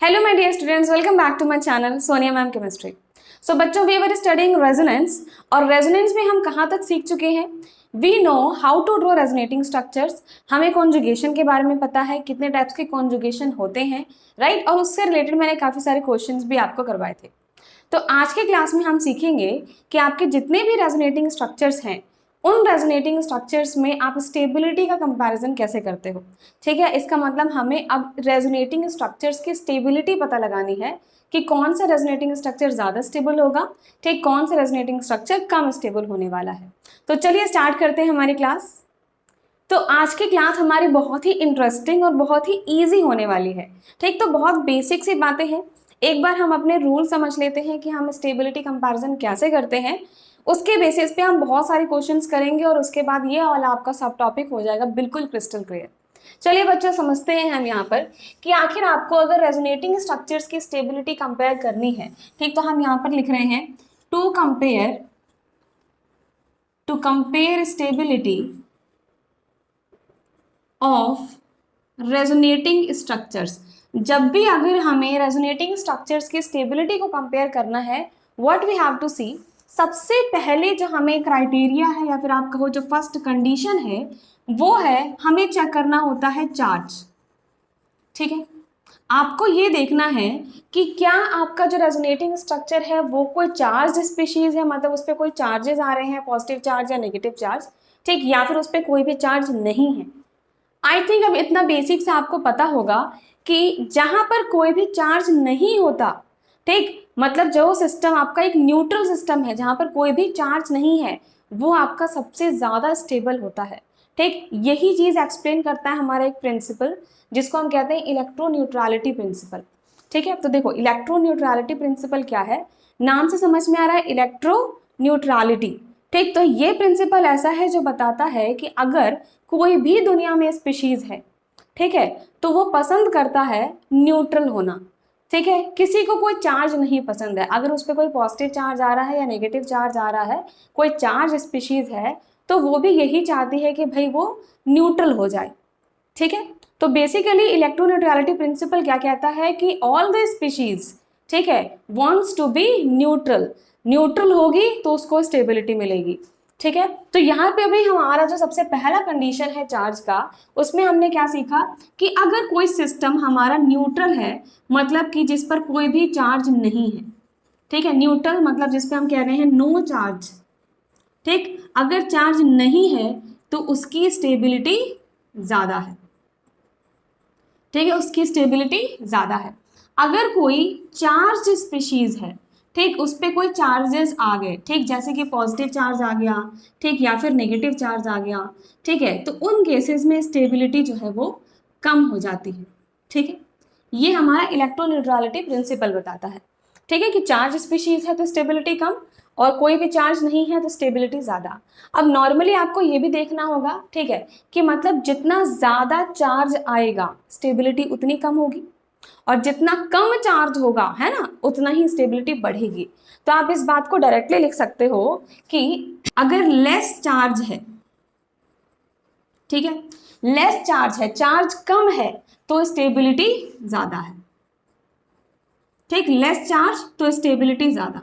Hello my dear students, welcome back to my channel Sonia ma'am chemistry. So बच्चों, we were studying resonance और resonance में हम कहाँ तक सीख चुके हैं। We know how to draw resonating structures. हमें कॉन्जुगेशन के बारे में पता है, कितने टाइप्स के कॉन्जुगेशन होते हैं, राइट। और उससे रिलेटेड मैंने काफ़ी सारे क्वेश्चंस भी आपको करवाए थे। तो आज के क्लास में हम सीखेंगे कि आपके जितने भी रेजोनेटिंग स्ट्रक्चर्स हैं, उन रेजोनेटिंग स्ट्रक्चर्स में आप स्टेबिलिटी का कंपैरिजन कैसे करते हो। ठीक है, इसका मतलब हमें अब रेजोनेटिंग स्ट्रक्चर्स की स्टेबिलिटी पता लगानी है कि कौन सा रेजोनेटिंग स्ट्रक्चर ज़्यादा स्टेबल होगा, ठीक, कौन सा रेजोनेटिंग स्ट्रक्चर कम स्टेबल होने वाला है। तो चलिए स्टार्ट करते हैं हमारी क्लास। तो आज की क्लास हमारी बहुत ही इंटरेस्टिंग और बहुत ही ईजी होने वाली है। ठीक, तो बहुत बेसिक सी बातें हैं। एक बार हम अपने रूल समझ लेते हैं कि हम स्टेबिलिटी कंपैरिजन कैसे करते हैं। उसके बेसिस पे हम बहुत सारे क्वेश्चंस करेंगे और उसके बाद ये वाला आपका सब टॉपिक हो जाएगा बिल्कुल क्रिस्टल क्लियर। चलिए बच्चों, समझते हैं हम यहाँ पर कि आखिर आपको अगर रेजोनेटिंग स्ट्रक्चर्स की स्टेबिलिटी कंपेयर करनी है, ठीक, तो हम यहाँ पर लिख रहे हैं to compare stability of resonating structures. जब भी अगर हमें रेजोनेटिंग स्ट्रक्चर्स की स्टेबिलिटी को कंपेयर करना है, what we have to see, सबसे पहले जो हमें क्राइटेरिया है या फिर आप कहो जो फर्स्ट कंडीशन है, वो है हमें चेक करना होता है चार्ज। ठीक है, आपको ये देखना है कि क्या आपका जो रेजोनेटिंग स्ट्रक्चर है वो कोई चार्ज स्पीशीज है, मतलब उस पर कोई चार्जेस आ रहे हैं, पॉजिटिव चार्ज या नेगेटिव चार्ज, ठीक, या फिर उस पर कोई भी चार्ज नहीं है। आई थिंक अब इतना बेसिक से आपको पता होगा कि जहां पर कोई भी चार्ज नहीं होता, ठीक, मतलब जो सिस्टम आपका एक न्यूट्रल सिस्टम है, जहां पर कोई भी चार्ज नहीं है, वो आपका सबसे ज्यादा स्टेबल होता है। ठीक, यही चीज एक्सप्लेन करता है हमारा एक प्रिंसिपल जिसको हम कहते हैं इलेक्ट्रोन्यूट्रलिटी प्रिंसिपल। ठीक है, तो देखो इलेक्ट्रोन्यूट्रलिटी प्रिंसिपल क्या है, नाम से समझ में आ रहा है, इलेक्ट्रोन्यूट्रलिटी। ठीक, तो ये प्रिंसिपल ऐसा है जो बताता है कि अगर कोई भी दुनिया में स्पीशीज है, ठीक है, तो वो पसंद करता है न्यूट्रल होना। ठीक है, किसी को कोई चार्ज नहीं पसंद है, अगर उस पर कोई पॉजिटिव चार्ज आ रहा है या नेगेटिव चार्ज आ रहा है, कोई चार्ज स्पीशीज है, तो वो भी यही चाहती है कि भाई वो न्यूट्रल हो जाए। ठीक है, तो बेसिकली इलेक्ट्रोन्यूट्रलिटी प्रिंसिपल क्या कहता है कि ऑल द स्पीशीज, ठीक है, wants to be neutral. Neutral होगी तो उसको स्टेबिलिटी मिलेगी। ठीक है, तो यहाँ पे भी हमारा जो सबसे पहला कंडीशन है चार्ज का, उसमें हमने क्या सीखा कि अगर कोई सिस्टम हमारा न्यूट्रल है, मतलब कि जिस पर कोई भी चार्ज नहीं है, ठीक है, न्यूट्रल मतलब जिस पे हम कह रहे हैं नो चार्ज, ठीक, अगर चार्ज नहीं है तो उसकी स्टेबिलिटी ज्यादा है। ठीक है, उसकी स्टेबिलिटी ज्यादा है। अगर कोई चार्ज स्पीशीज है, ठीक, उस पर कोई चार्जेस आ गए, ठीक, जैसे कि पॉजिटिव चार्ज आ गया, ठीक, या फिर नेगेटिव चार्ज आ गया, ठीक है, तो उन केसेस में स्टेबिलिटी जो है वो कम हो जाती है। ठीक है, ये हमारा इलेक्ट्रोन्यूट्रलिटी प्रिंसिपल बताता है। ठीक है, कि चार्ज स्पीशीज है तो स्टेबिलिटी कम, और कोई भी चार्ज नहीं है तो स्टेबिलिटी ज्यादा। अब नॉर्मली आपको ये भी देखना होगा, ठीक है, कि मतलब जितना ज्यादा चार्ज आएगा स्टेबिलिटी उतनी कम होगी, और जितना कम चार्ज होगा, है ना, उतना ही स्टेबिलिटी बढ़ेगी। तो आप इस बात को डायरेक्टली लिख सकते हो कि अगर लेस चार्ज है, ठीक है, लेस चार्ज है, चार्ज कम है, तो स्टेबिलिटी ज्यादा है। ठीक, लेस चार्ज तो स्टेबिलिटी ज्यादा।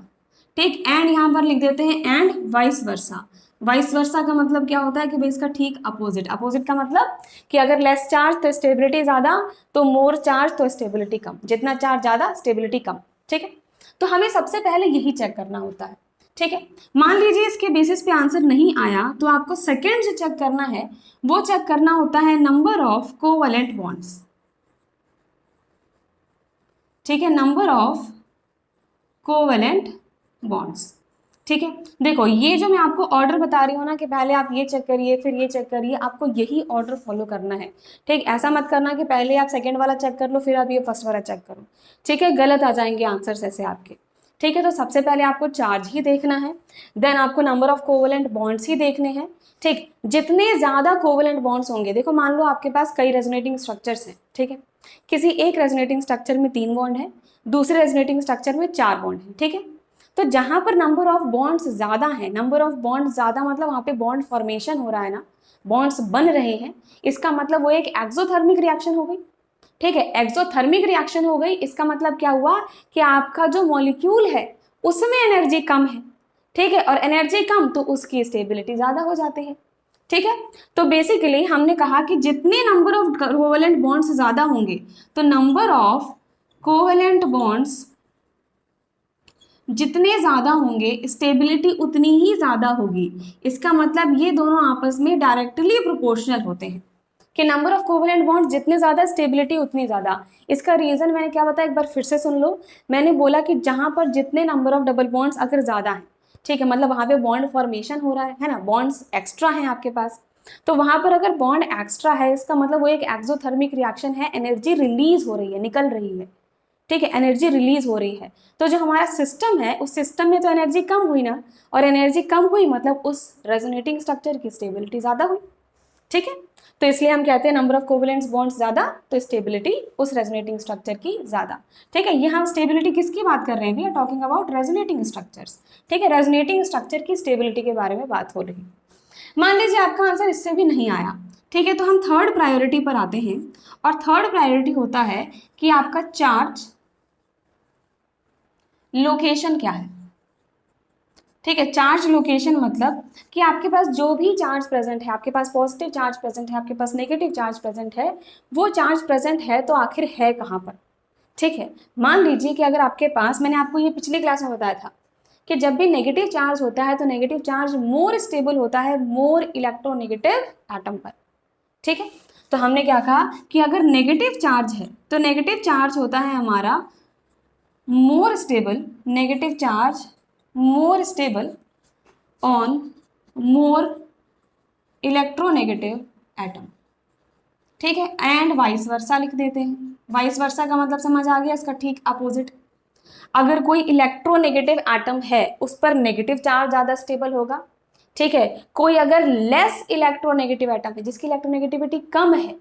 ठीक, एंड यहां पर लिख देते हैं and vice versa. Vice versa का मतलब क्या होता है कि भाई इसका ठीक अपोजिट। अपोजिट का मतलब कि अगर लेस चार्ज तो स्टेबिलिटी ज्यादा, तो मोर चार्ज तो स्टेबिलिटी कम, जितना चार्ज ज्यादा स्टेबिलिटी कम। ठीक है, तो हमें सबसे पहले यही चेक करना होता है। ठीक है, मान लीजिए इसके बेसिस पे आंसर नहीं आया, तो आपको सेकेंड जो चेक करना है वो चेक करना होता है नंबर ऑफ कोवैलेंट बॉन्ड्स। ठीक है, नंबर ऑफ कोवैलेंट बॉन्ड्स। ठीक है, देखो ये जो मैं आपको ऑर्डर बता रही हूँ ना कि पहले आप ये चेक करिए फिर ये चेक करिए, आपको यही ऑर्डर फॉलो करना है। ठीक, ऐसा मत करना कि पहले आप सेकंड वाला चेक कर लो फिर आप ये फर्स्ट वाला चेक करो। ठीक है, गलत आ जाएंगे आंसर्स ऐसे आपके। ठीक है, तो सबसे पहले आपको चार्ज ही देखना है, देन आपको नंबर ऑफ कोवैलेंट बॉन्ड्स ही देखने हैं। ठीक, जितने ज्यादा कोवैलेंट बॉन्ड्स होंगे, देखो मान लो आपके पास कई रेजोनेटिंग स्ट्रक्चर्स हैं, ठीक है, किसी एक रेजोनेटिंग स्ट्रक्चर में 3 बॉन्ड है, दूसरे रेजोनेटिंग स्ट्रक्चर में 4 बॉन्ड है। ठीक है, तो जहां पर नंबर ऑफ बॉन्ड्स ज्यादा है, नंबर ऑफ बॉन्ड ज्यादा मतलब वहां पे बॉन्ड फॉर्मेशन हो रहा है ना, बॉन्ड्स बन रहे हैं, इसका मतलब वो एक एक्सोथर्मिक रिएक्शन हो गई। ठीक है, एक्सोथर्मिक रिएक्शन हो गई, इसका मतलब क्या हुआ कि आपका जो मॉलिक्यूल है उसमें एनर्जी कम है, ठीक है, और एनर्जी कम तो उसकी स्टेबिलिटी ज्यादा हो जाती है, ठीक है। तो बेसिकली हमने कहा कि जितने नंबर ऑफ कोवेलेंट बॉन्ड्स ज्यादा होंगे तो नंबर ऑफ कोवेलेंट बॉन्ड्स जितने ज्यादा होंगे स्टेबिलिटी उतनी ही ज्यादा होगी। इसका मतलब ये दोनों आपस में डायरेक्टली प्रोपोर्शनल होते हैं कि नंबर ऑफ कोवेलेंट बॉन्ड जितने ज्यादा स्टेबिलिटी उतनी ज्यादा। इसका रीजन मैंने क्या बताया, एक बार फिर से सुन लो। मैंने बोला कि जहां पर जितने नंबर ऑफ डबल बॉन्ड्स अगर ज्यादा है, ठीक है, मतलब वहां पे बॉन्ड फॉर्मेशन हो रहा है ना, बॉन्ड्स एक्स्ट्रा हैं आपके पास, तो वहां पर अगर बॉन्ड एक्स्ट्रा है इसका मतलब वो एक एक्सोथर्मिक रिएक्शन है, एनर्जी रिलीज हो रही है, निकल रही है, ठीक है, एनर्जी रिलीज हो रही है। तो जो हमारा सिस्टम है उस सिस्टम में तो एनर्जी कम हुई ना, और एनर्जी कम हुई मतलब उस रेजोनेटिंग स्ट्रक्चर की स्टेबिलिटी ज्यादा हुई, ठीक है। तो इसलिए हम कहते हैं नंबर ऑफ कोवेलेंट बॉन्ड्स ज्यादा तो स्टेबिलिटी उस रेजोनेटिंग स्ट्रक्चर की ज्यादा, ठीक है। ये हम स्टेबिलिटी किसकी बात कर रहे हैं, we are talking about resonating structures, ठीक है, रेजोनेटिंग स्ट्रक्चर की स्टेबिलिटी के बारे में बात हो रही है। मान लीजिए आपका आंसर इससे भी नहीं आया, ठीक है, तो हम थर्ड प्रायोरिटी पर आते हैं, और थर्ड प्रायोरिटी होता है कि आपका चार्ज लोकेशन क्या है, ठीक है। चार्ज लोकेशन मतलब कि आपके पास जो भी चार्ज प्रेजेंट है, आपके पास पॉजिटिव चार्ज प्रेजेंट है, आपके पास नेगेटिव चार्ज प्रेजेंट है, वो चार्ज प्रेजेंट है तो आखिर है कहाँ पर, ठीक है। मान लीजिए कि अगर आपके पास, मैंने आपको ये पिछली क्लास में बताया था कि जब भी नेगेटिव चार्ज होता है तो नेगेटिव चार्ज मोर स्टेबल होता है मोर इलेक्ट्रोनेगेटिव एटम पर, ठीक है। तो हमने क्या कहा कि अगर नेगेटिव चार्ज है तो नेगेटिव चार्ज होता है हमारा more stable, negative charge more stable on more electronegative atom, ठीक है, एंड वाइस वर्सा लिख देते हैं। वाइस वर्सा का मतलब समझ आ गया, इसका ठीक अपोजिट। अगर कोई इलेक्ट्रोनेगेटिव एटम है उस पर नेगेटिव चार्ज ज्यादा स्टेबल होगा, ठीक है। कोई अगर लेस इलेक्ट्रोनेगेटिव एटम है जिसकी इलेक्ट्रोनेगेटिविटी कम है,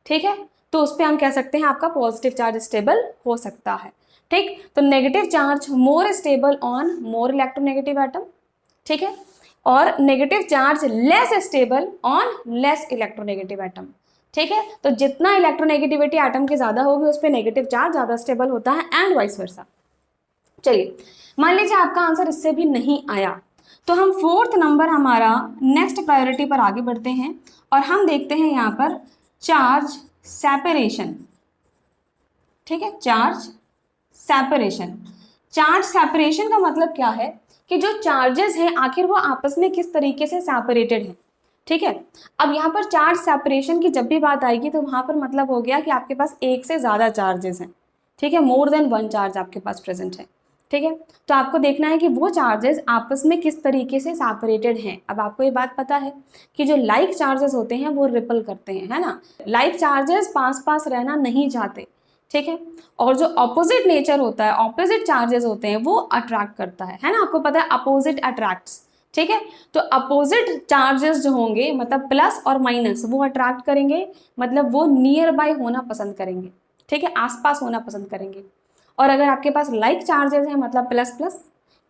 ठीक है, तो उस पर हम कह सकते हैं आपका पॉजिटिव चार्ज स्टेबल हो सकता है, ठीक। तो negative charge more stable on more electronegative atom, ठीक है, और negative charge less stable on less electronegative atom, ठीक है। तो जितना इलेक्ट्रोनेगेटिविटी एटम की ज्यादा होगी उस पर नेगेटिव चार्ज ज्यादा स्टेबल होता है एंड वाइस वर्सा। चलिए मान लीजिए आपका आंसर इससे भी नहीं आया, तो हम फोर्थ नंबर हमारा नेक्स्ट प्रायोरिटी पर आगे बढ़ते हैं और हम देखते हैं यहाँ पर चार्ज सेपरेशन, ठीक है, चार्ज सेपरेशन। चार्ज सेपरेशन का मतलब क्या है कि जो चार्जेस हैं आखिर वो आपस में किस तरीके से सेपरेटेड हैं, ठीक है। अब यहाँ पर चार्ज सेपरेशन की जब भी बात आएगी तो वहां पर मतलब हो गया कि आपके पास एक से ज्यादा चार्जेस हैं, ठीक है, मोर देन वन चार्ज आपके पास प्रेजेंट है, ठीक है। तो आपको देखना है कि वो चार्जेस आपस में किस तरीके से सेपरेटेड हैं। अब आपको ये बात पता है कि जो लाइक चार्जेस होते हैं वो रिपल करते हैं, है ना, लाइक चार्जेस पास पास रहना नहीं चाहते, ठीक है, और जो ऑपोजिट नेचर होता है, ऑपोजिट चार्जेस होते हैं वो अट्रैक्ट करता है ना, आपको पता है अपोजिट अट्रैक्ट्स, ठीक है। तो अपोजिट चार्जेस जो होंगे मतलब प्लस और माइनस वो अट्रैक्ट करेंगे, मतलब वो नियर बाय होना पसंद करेंगे, ठीक है, आसपास होना पसंद करेंगे। और अगर आपके पास लाइक चार्जेस हैं मतलब प्लस प्लस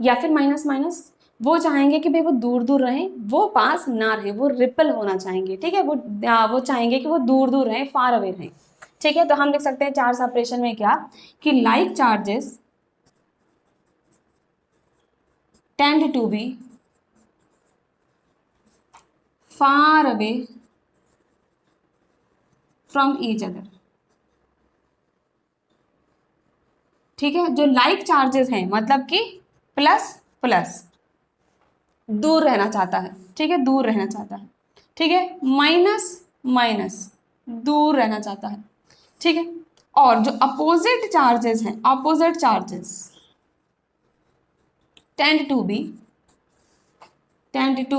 या फिर माइनस माइनस, वो चाहेंगे कि भाई वो दूर दूर रहें, वो पास ना रहे, वो रिपल होना चाहेंगे, ठीक है, वो चाहेंगे कि वो दूर दूर रहें, फार अवे रहें, ठीक है। तो हम लिख सकते हैं चार्ज सेपरेशन में क्या कि like charges tend to be far away from each other, ठीक है। जो लाइक चार्जेस हैं मतलब कि प्लस प्लस दूर रहना चाहता है, ठीक है, दूर रहना चाहता है, ठीक है, माइनस माइनस दूर रहना चाहता है, ठीक है। और जो अपोजिट चार्जेस हैं, opposite charges tend to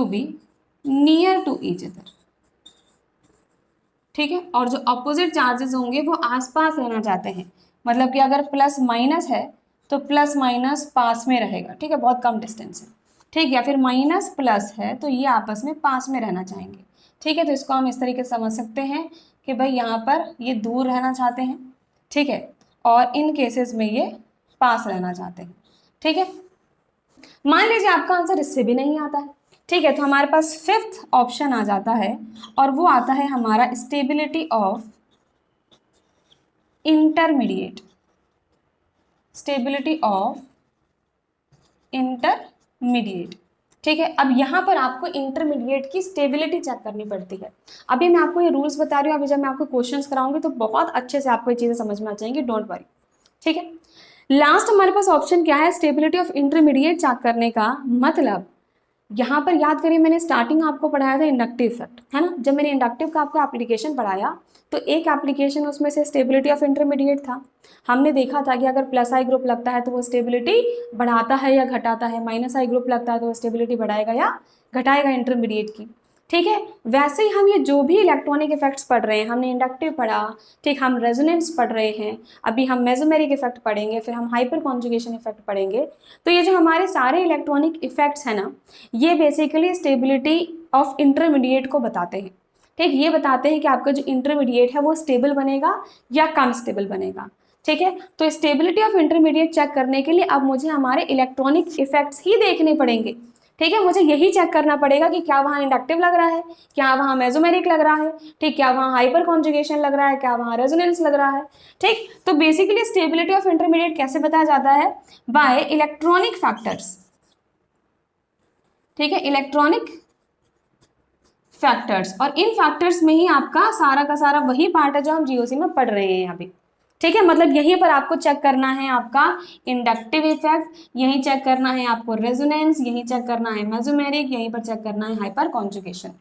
be near to each other, ठीक है। और जो अपोजिट चार्जेस होंगे वो आसपास रहना चाहते हैं, मतलब कि अगर प्लस माइनस है तो प्लस माइनस पास में रहेगा, ठीक है, बहुत कम डिस्टेंस है, ठीक, या फिर माइनस प्लस है तो ये आपस में पास में रहना चाहेंगे, ठीक है। तो इसको हम इस तरीके से समझ सकते हैं कि भाई यहाँ पर ये दूर रहना चाहते हैं, ठीक है, और इन केसेस में ये पास रहना चाहते हैं, ठीक है। मान लीजिए आपका आंसर इससे भी नहीं आता है, ठीक है, तो हमारे पास फिफ्थ ऑप्शन आ जाता है और वो आता है हमारा stability of intermediate, stability of intermediate. ठीक है, अब यहाँ पर आपको इंटरमीडिएट की स्टेबिलिटी चेक करनी पड़ती है। अभी मैं आपको ये रूल्स बता रही हूँ, अभी जब मैं आपको क्वेश्चंस कराऊंगी तो बहुत अच्छे से आपको ये चीज़ें समझ में आ जाएंगी, डोंट वरी। ठीक है, लास्ट हमारे पास ऑप्शन क्या है, स्टेबिलिटी ऑफ इंटरमीडिएट चेक करने का मतलब यहाँ पर याद करिए मैंने स्टार्टिंग आपको पढ़ाया था इंडक्टिव इफेक्ट, है ना। जब मैंने इंडक्टिव का आपको एप्लीकेशन पढ़ाया तो एक एप्लीकेशन उसमें से स्टेबिलिटी ऑफ इंटरमीडिएट था। हमने देखा था कि अगर प्लस आई ग्रुप लगता है तो वो स्टेबिलिटी बढ़ाता है या घटाता है, माइनस आई ग्रुप लगता है तो वो स्टेबिलिटी बढ़ाएगा या घटाएगा इंटरमीडिएट की। ठीक है, वैसे ही हम ये जो भी इलेक्ट्रॉनिक इफेक्ट्स पढ़ रहे हैं, हमने इंडक्टिव पढ़ा, ठीक, हम रेजोनेंस पढ़ रहे हैं, अभी हम मेसोमेरिक इफेक्ट पढ़ेंगे, फिर हम हाइपर कॉन्जुगेशन इफेक्ट पढ़ेंगे। तो ये जो हमारे सारे इलेक्ट्रॉनिक इफेक्ट्स हैं ना, ये बेसिकली स्टेबिलिटी ऑफ इंटरमीडिएट को बताते हैं। ठीक, ये बताते हैं कि आपका जो इंटरमीडिएट है वो स्टेबल बनेगा या कम स्टेबल बनेगा। ठीक है, तो स्टेबिलिटी ऑफ इंटरमीडिएट चेक करने के लिए अब मुझे हमारे इलेक्ट्रॉनिक इफेक्ट्स ही देखने पड़ेंगे। ठीक है, मुझे यही चेक करना पड़ेगा कि क्या वहाँ इंडक्टिव लग रहा है, क्या वहाँ मेसोमेरिक लग रहा है, ठीक, क्या वहाँ हाइपर कॉन्जुगेशन लग रहा है, क्या वहाँ रेजोनेंस लग रहा है। ठीक, तो बेसिकली स्टेबिलिटी ऑफ इंटरमीडिएट कैसे बताया जाता है, बाय इलेक्ट्रॉनिक फैक्टर्स। ठीक है, इलेक्ट्रॉनिक फैक्टर्स, और इन फैक्टर्स में ही आपका सारा का सारा वही पार्ट है जो हम जीओसी में पढ़ रहे हैं अभी। ठीक है, मतलब यहीं पर आपको चेक करना है आपका इंडक्टिव इफेक्ट, यहीं चेक करना है आपको रेजोनेंस, यहीं चेक करना है मेसोमेरिक, यहीं पर चेक करना है हाइपर कॉन्जुगेशन।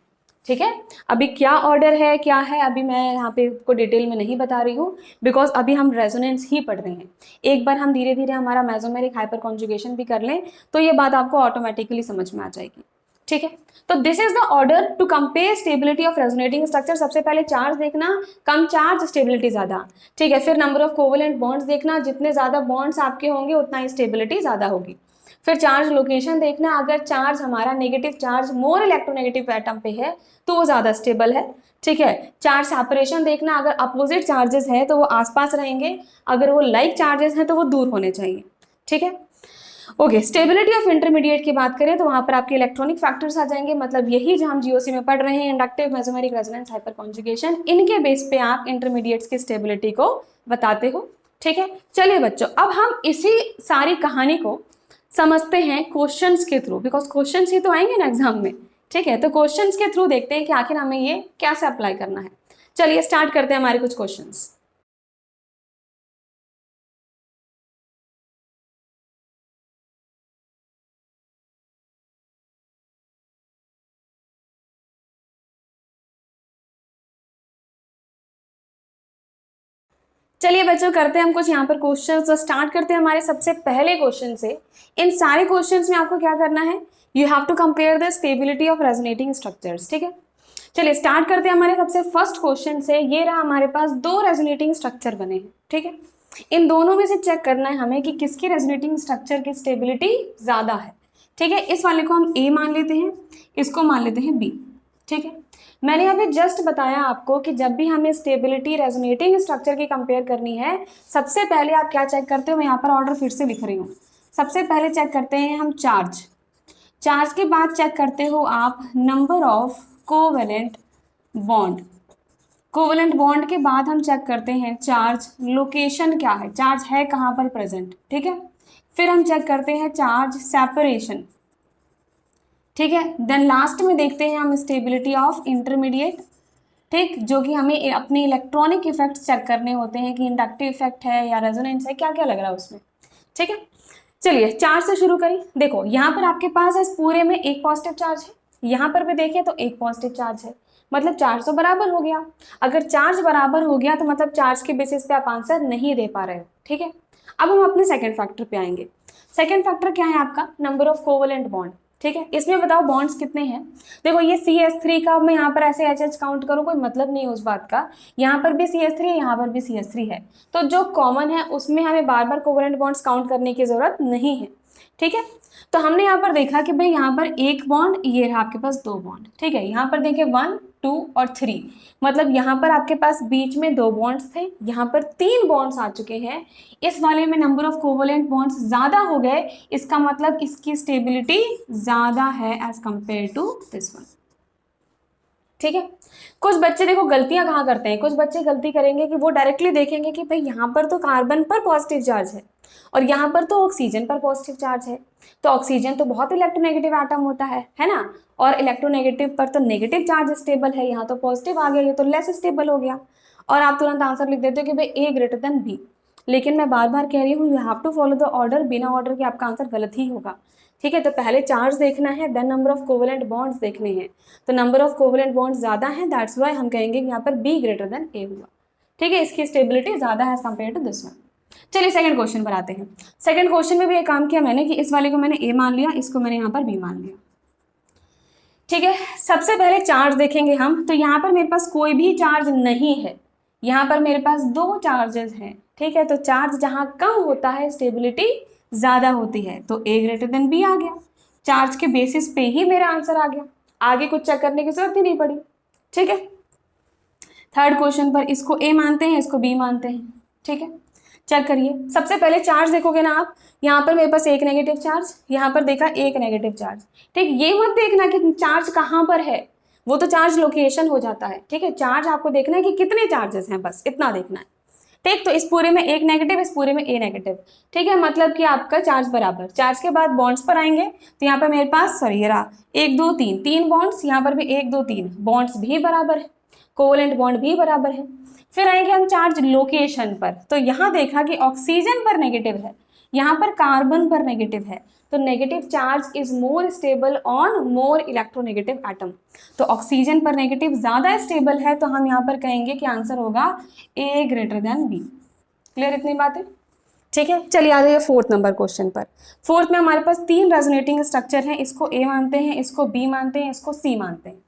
ठीक है, अभी क्या ऑर्डर है क्या है अभी मैं यहाँ पे आपको डिटेल में नहीं बता रही हूँ, बिकॉज अभी हम रेजोनेंस ही पढ़ रहे हैं। एक बार हम धीरे धीरे हमारा मेसोमेरिक हाइपर कॉन्जुगेशन भी कर लें तो ये बात आपको ऑटोमेटिकली समझ में आ जाएगी। ठीक है, तो this is the order to compare stability of resonating structure. सबसे पहले चार्ज देखना, कम चार्ज स्टेबिलिटी ज्यादा। ठीक है, फिर नंबर ऑफ कोवेलेंट बॉन्ड्स देखना, जितने ज्यादा बॉन्ड्स आपके होंगे उतना ही स्टेबिलिटी ज्यादा होगी। फिर चार्ज लोकेशन देखना, अगर चार्ज हमारा नेगेटिव चार्ज मोर इलेक्ट्रोनेगेटिव एटम पे है तो वो ज्यादा स्टेबल है। ठीक है, चार्ज सेपरेशन देखना, अगर अपोजिट चार्जेस है तो वो आसपास रहेंगे, अगर वो लाइक चार्जेस हैं तो वो दूर होने चाहिए। ठीक है, ओके, स्टेबिलिटी ऑफ इंटरमीडिएट की बात करें तो वहां पर आपके इलेक्ट्रॉनिक फैक्टर्स आ जाएंगे, मतलब यही जो हम जीओसी में पढ़ रहे हैं, inductive, mesomeric, resonance, hyper conjugation, इनके बेस पे आप इंटरमीडिएट्स की स्टेबिलिटी को बताते हो। ठीक है, चलिए बच्चों, अब हम इसी सारी कहानी को समझते हैं क्वेश्चंस के थ्रू, बिकॉज क्वेश्चंस ही तो आएंगे ना एग्जाम में। ठीक है, तो क्वेश्चंस के थ्रू देखते हैं कि आखिर हमें ये कैसे अप्लाई करना है। चलिए स्टार्ट करते हैं हमारे कुछ क्वेश्चंस। चलिए बच्चों, करते हैं हम कुछ यहाँ पर क्वेश्चन। तो स्टार्ट करते हैं हमारे सबसे पहले क्वेश्चन से। इन सारे क्वेश्चंस में आपको क्या करना है, you have to compare the stability of resonating structures. ठीक है, चलिए स्टार्ट करते हैं हमारे सबसे फर्स्ट क्वेश्चन से। ये रहा, हमारे पास दो रेजोनेटिंग स्ट्रक्चर बने हैं। ठीक है, इन दोनों में से चेक करना है हमें कि किसकी रेजोनेटिंग स्ट्रक्चर की स्टेबिलिटी ज्यादा है। ठीक है, इस वाले को हम ए मान लेते हैं, इसको मान लेते हैं बी। ठीक है, मैंने अभी जस्ट बताया आपको कि जब भी हमें स्टेबिलिटी रेजोनेटिंग स्ट्रक्चर की कंपेयर करनी है, सबसे पहले आप क्या चेक करते हो, मैं यहाँ पर ऑर्डर फिर से लिख रही हूँ। सबसे पहले चेक करते हैं हम चार्ज, चार्ज के बाद चेक करते हो आप number of covalent bond, covalent bond के बाद हम चेक करते हैं चार्ज लोकेशन क्या है, चार्ज है कहाँ पर प्रेजेंट। ठीक है, फिर हम चेक करते हैं चार्ज सेपरेशन। ठीक है, देन लास्ट में देखते हैं हम स्टेबिलिटी ऑफ इंटरमीडिएट। ठीक, जो कि हमें अपने इलेक्ट्रॉनिक इफेक्ट्स चेक करने होते हैं कि इंडक्टिव इफेक्ट है या रेजोनेंस है, क्या क्या लग रहा है उसमें। ठीक है, चलिए चार्ज से शुरू करें। देखो यहाँ पर आपके पास इस पूरे में एक पॉजिटिव चार्ज है, यहाँ पर भी देखें तो एक पॉजिटिव चार्ज है, मतलब चार्ज तो बराबर हो गया। अगर चार्ज बराबर हो गया तो मतलब चार्ज के बेसिस पे आप आंसर नहीं दे पा रहे हो। ठीक है, अब हम अपने सेकेंड फैक्टर पे आएंगे। सेकेंड फैक्टर क्या है आपका, नंबर ऑफ कोवेलेंट बॉन्ड। ठीक है, इसमें बताओ बॉन्ड्स कितने हैं। देखो ये CH3 का मैं यहाँ पर ऐसे HH काउंट करूँ कोई मतलब नहीं है उस बात का, यहाँ पर भी CH3 है, यहाँ पर भी CH3 है, तो जो कॉमन है उसमें हमें बार बार कोवेलेंट बॉन्ड्स काउंट करने की जरूरत नहीं है। ठीक है, तो हमने यहाँ पर देखा कि भाई यहाँ पर एक बॉन्ड, ये रहा आपके पास दो बॉन्ड। ठीक है, यहाँ पर देखिए 1 2 और 3, मतलब यहाँ पर आपके पास बीच में दो बॉन्ड्स थे, यहाँ पर 3 बॉन्ड्स आ चुके हैं। इस वाले में नंबर ऑफ कोवेलेंट बॉन्ड्स ज्यादा हो गए, इसका मतलब इसकी स्टेबिलिटी ज्यादा है as compare to this one. ठीक है। कुछ बच्चे देखो गलतियां कहाँ करते हैं, कुछ बच्चे गलती करेंगे कि वो डायरेक्टली देखेंगे कि भाई यहाँ पर तो कार्बन पर पॉजिटिव चार्ज है और यहाँ पर तो ऑक्सीजन पर पॉजिटिव चार्ज है, तो ऑक्सीजन तो बहुत इलेक्ट्रोनेगेटिव एटम होता है ना, और इलेक्ट्रोनेगेटिव पर तो नेगेटिव चार्ज स्टेबल है, यहाँ तो पॉजिटिव आ गया, ये तो लेस स्टेबल हो गया, और आप तुरंत आंसर लिख देते हो कि भाई ए ग्रेटर देन बी। लेकिन मैं बार बार कह रही हूँ, you have to follow the order, बिना ऑर्डर के आपका आंसर गलत ही होगा। ठीक है, तो पहले चार्ज देखना है, then number of covalent bonds देखने हैं, तो नंबर ऑफ कोवेलेंट बॉन्ड्स ज्यादा है, दैट्स व्हाई हम कहेंगे कि यहाँ पर बी ग्रेटर देन ए हुआ। ठीक है, इसकी स्टेबिलिटी ज्यादा है as compare to this one. चलिए सेकंड क्वेश्चन पर आते हैं। सेकंड क्वेश्चन में भी एक काम किया मैंने कि इस वाले को मैंने ए मान लिया, इसको मैंने यहाँ पर बी मान लिया। ठीक है, सबसे पहले चार्ज देखेंगे हम, तो यहाँ पर मेरे पास कोई भी चार्ज नहीं है, यहाँ पर मेरे पास दो चार्जेस हैं। ठीक है, तो चार्ज जहाँ कम होता है स्टेबिलिटी ज्यादा होती है, तो ए ग्रेटर देन बी आ गया, चार्ज के बेसिस पे ही मेरा आंसर आ गया, आगे कुछ चेक करने की जरूरत ही नहीं पड़ी। ठीक है, थर्ड क्वेश्चन पर इसको ए मानते हैं, इसको बी मानते हैं। ठीक है, चेक करिए, सबसे पहले चार्ज देखोगे ना आप, यहाँ पर मेरे पास एक नेगेटिव चार्ज, यहाँ पर देखा एक नेगेटिव चार्ज। ठीक, ये मत देखना कि चार्ज कहाँ पर है, वो तो चार्ज लोकेशन हो जाता है। ठीक है, चार्ज आपको देखना है कि कितने चार्जेस हैं, बस इतना देखना है। ठीक, तो इस पूरे में एक नेगेटिव, इस पूरे में ए नेगेटिव। ठीक है, मतलब कि आपका चार्ज बराबर, चार्ज के बाद बॉन्ड्स पर आएंगे, तो यहाँ पर मेरे पास सॉरी ये रहा 1 2 3 3 बॉन्ड्स, यहाँ पर भी 1 2 3 बॉन्ड्स भी बराबर है, कोवेलेंट बॉन्ड भी बराबर है। फिर आएंगे हम चार्ज लोकेशन पर, तो यहाँ देखा कि ऑक्सीजन पर नेगेटिव है, यहाँ पर कार्बन पर नेगेटिव है, तो negative charge is more stable on more electronegative atom, तो ऑक्सीजन पर नेगेटिव ज्यादा स्टेबल है, तो हम यहाँ पर कहेंगे कि आंसर होगा ए ग्रेटर देन बी। क्लियर इतनी बातें? ठीक है, चलिए आ जाइए फोर्थ नंबर क्वेश्चन पर। फोर्थ में हमारे पास 3 रेजोनेटिंग स्ट्रक्चर हैं, इसको ए मानते हैं, इसको बी मानते हैं, इसको सी मानते हैं।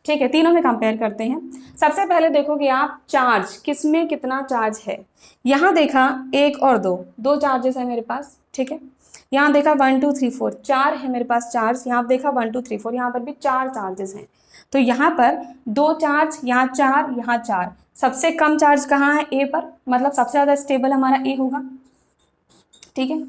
ठीक है, तीनों में कंपेयर करते हैं। सबसे पहले देखोगे आप चार्ज, किसमें कितना चार्ज है। यहाँ देखा 1 और 2, 2 चार्जेस है मेरे पास। ठीक है, यहाँ देखा 1 2 3 4, 4 है मेरे पास चार्ज, यहाँ देखा 1 2 3 4, यहाँ पर भी 4 चार्जेस हैं, तो यहाँ पर 2 चार्ज, यहाँ 4, यहाँ 4, सबसे कम चार्ज कहाँ है, ए पर, मतलब सबसे ज्यादा स्टेबल हमारा ए होगा। ठीक है,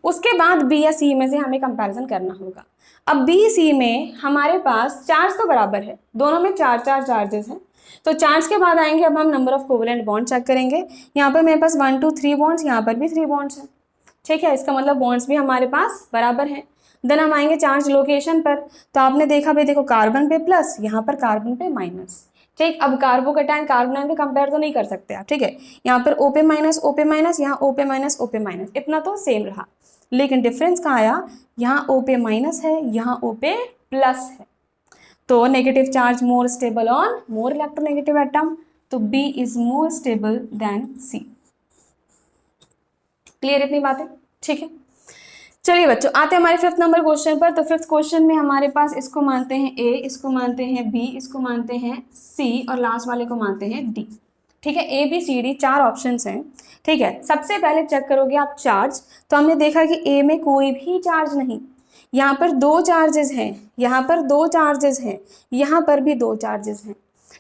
उसके बाद बी या सी में से हमें कंपैरिजन करना होगा। अब बी सी में हमारे पास चार्ज तो बराबर है, दोनों में 4 4 चार्जेस हैं, तो चार्ज के बाद आएंगे अब हम number of covalent bond check करेंगे। यहाँ पर मेरे पास 1 2 3 बॉन्ड्स, यहाँ पर भी 3 बॉन्ड्स हैं। ठीक है, इसका मतलब बॉन्ड्स भी हमारे पास बराबर हैं। देन हम आएंगे चार्ज लोकेशन पर, तो आपने देखा भाई देखो कार्बन पे प्लस, यहाँ पर कार्बन पे माइनस। ठीक, अब कार्बोकैटायन कार्बोनाइन पे कंपेयर तो नहीं कर सकते आप। ठीक है, यहाँ पर ओ पे माइनस, ओ पे माइनस, यहाँ ओ पे माइनस, ओ पे माइनस, इतना तो सेम रहा, लेकिन डिफरेंस कहाँ आया, यहाँ ओ पे माइनस है, यहाँ ओ पे प्लस है, तो negative charge more stable on more electronegative atom, तो B is more stable than C. Clear इतनी बातें? ठीक है, चलिए बच्चों आते हैं हमारे फिफ्थ नंबर क्वेश्चन पर। तो फिफ्थ क्वेश्चन में हमारे पास इसको मानते हैं ए, इसको मानते हैं बी, इसको मानते हैं सी, और लास्ट वाले को मानते हैं डी। ठीक है, A B C D 4 options हैं। ठीक है, सबसे पहले चेक करोगे आप चार्ज, तो हमने देखा कि ए में कोई भी चार्ज नहीं, यहाँ पर 2 चार्जेस हैं, यहाँ पर 2 चार्जेस हैं, यहाँ पर भी 2 चार्जेस हैं।